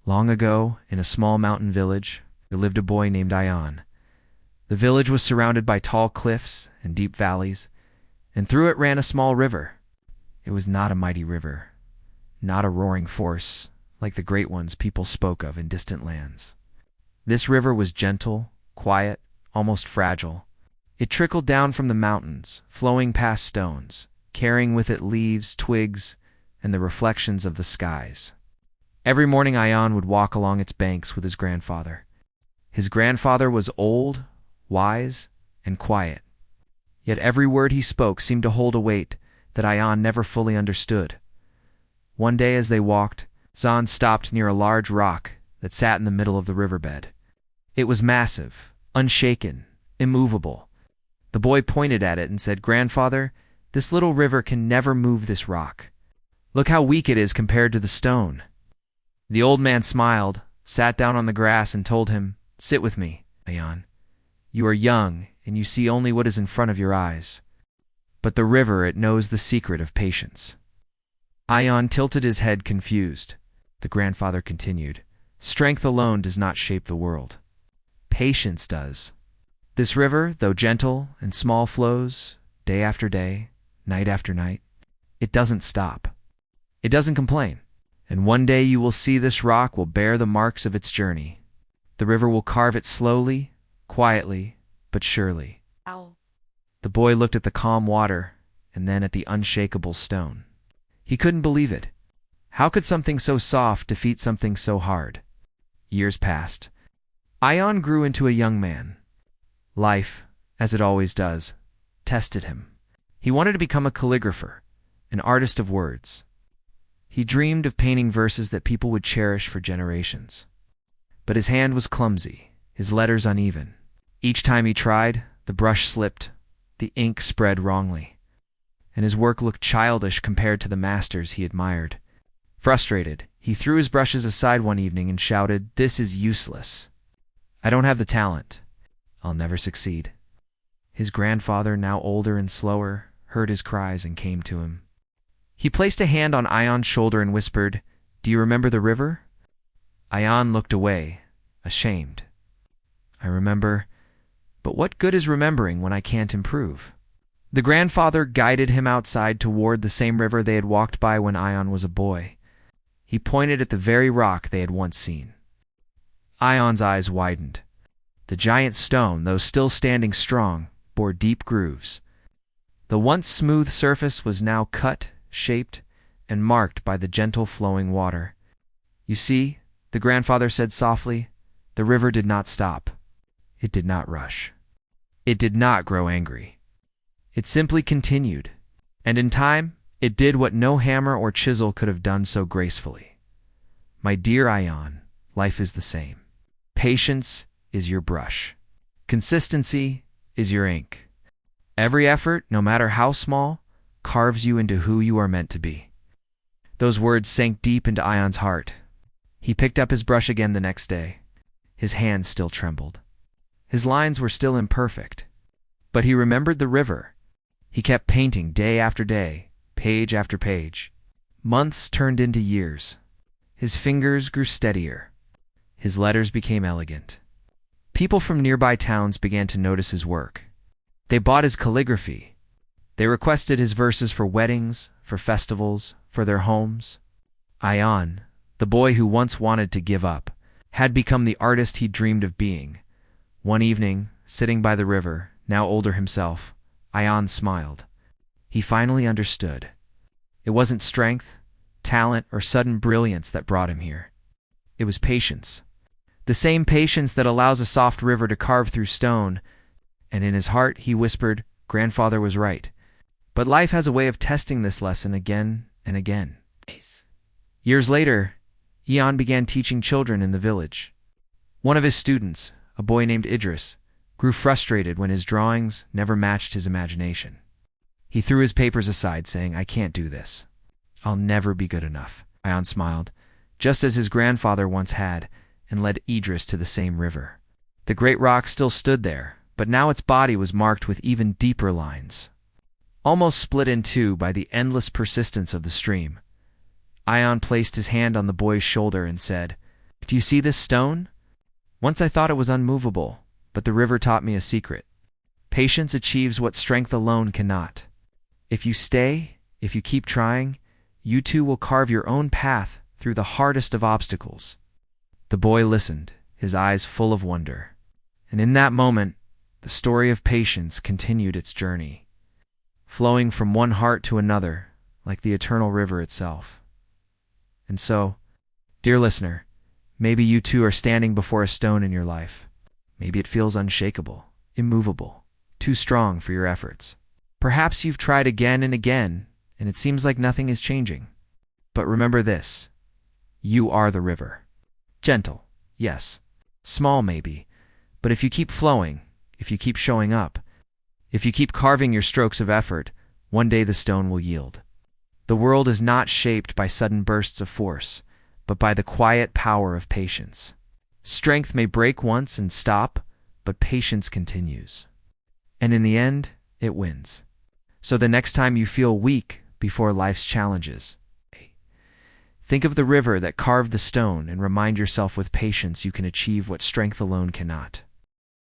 Long ago, in a small mountain village, there lived a boy named Ion. The village was surrounded by tall cliffs and deep valleys, and through it ran a small river. It was not a mighty river, not a roaring force like the great ones people spoke of in distant lands. This river was gentle, quiet, almost fragile. It trickled down from the mountains, flowing past stones, carrying with it leaves, twigs, and the reflections of the skies. Every morning Ion would walk along its banks with his grandfather. His grandfather was old, wise, and quiet. Yet every word he spoke seemed to hold a weight that Ion never fully understood. One day as they walked, Zahn stopped near a large rock that sat in the middle of the riverbed. It was massive, unshaken, immovable. The boy pointed at it and said, "Grandfather, this little river can never move this rock. Look how weak it is compared to the stone." The old man smiled, sat down on the grass, and told him, "Sit with me, Ion. You are young, and you see only what is in front of your eyes. But the river, it knows the secret of patience." Ion tilted his head confused. The grandfather continued, "Strength alone does not shape the world. Patience does. This river, though gentle and small, flows day after day, night after night. It doesn't stop. It doesn't complain. And one day you will see this rock will bear the marks of its journey. The river will carve it slowly, quietly, but surely." Ow. The boy looked at the calm water and then at the unshakable stone. He couldn't believe it. How could something so soft defeat something so hard? Years passed. Ion grew into a young man. Life, as it always does, tested him. He wanted to become a calligrapher, an artist of words. He dreamed of painting verses that people would cherish for generations. But his hand was clumsy, his letters uneven. Each time he tried, the brush slipped, the ink spread wrongly, and his work looked childish compared to the masters he admired. Frustrated, he threw his brushes aside one evening and shouted, "This is useless. I don't have the talent. I'll never succeed." His grandfather, now older and slower, heard his cries and came to him. He placed a hand on Ion's shoulder and whispered, "Do you remember the river?" Ion looked away, ashamed. "I remember, but what good is remembering when I can't improve?" The grandfather guided him outside toward the same river they had walked by when Ion was a boy. He pointed at the very rock they had once seen. Ion's eyes widened. The giant stone, though still standing strong, bore deep grooves. The once smooth surface was now cut, shaped, and marked by the gentle flowing water. "You see," the grandfather said softly, "the river did not stop. It did not rush. It did not grow angry. It simply continued, and in time, it did what no hammer or chisel could have done so gracefully. My dear Ion, life is the same. Patience is your brush. Consistency is your ink. Every effort, no matter how small, carves you into who you are meant to be." Those words sank deep into Ion's heart. He picked up his brush again the next day. His hand still trembled. His lines were still imperfect. But he remembered the river. He kept painting day after day, page after page. Months turned into years. His fingers grew steadier. His letters became elegant. People from nearby towns began to notice his work. They bought his calligraphy. They requested his verses for weddings, for festivals, for their homes. Ion, the boy who once wanted to give up, had become the artist he dreamed of being. One evening, sitting by the river, now older himself, Ion smiled. He finally understood. It wasn't strength, talent, or sudden brilliance that brought him here. It was patience. The same patience that allows a soft river to carve through stone. And in his heart he whispered, "Grandfather was right." But life has a way of testing this lesson again and again. Years later, Ion began teaching children in the village. One of his students, a boy named Idris, grew frustrated when his drawings never matched his imagination. He threw his papers aside, saying, "I can't do this. I'll never be good enough." Ion smiled, just as his grandfather once had, and led Idris to the same river. The great rock still stood there, but now its body was marked with even deeper lines, almost split in two by the endless persistence of the stream. Ion placed his hand on the boy's shoulder and said, Do you see this stone? Once I thought it was unmovable, but the river taught me a secret. Patience achieves what strength alone cannot. If you stay, if you keep trying, you too will carve your own path through the hardest of obstacles. The boy listened, his eyes full of wonder. And in that moment, the story of patience continued its journey, flowing from one heart to another like the eternal river itself. And so, dear listener, maybe you too are standing before a stone in your life. Maybe it feels unshakable, immovable, too strong for your efforts. Perhaps you've tried again and again, and it seems like nothing is changing. But remember this: you are the river. Gentle, yes. Small, maybe. But if you keep flowing, if you keep showing up, if you keep carving your strokes of effort, one day the stone will yield. The world is not shaped by sudden bursts of force, but by the quiet power of patience. Strength may break once and stop, but patience continues. And in the end, it wins. So the next time you feel weak before life's challenges, think of the river that carved the stone and remind yourself with patience you can achieve what strength alone cannot.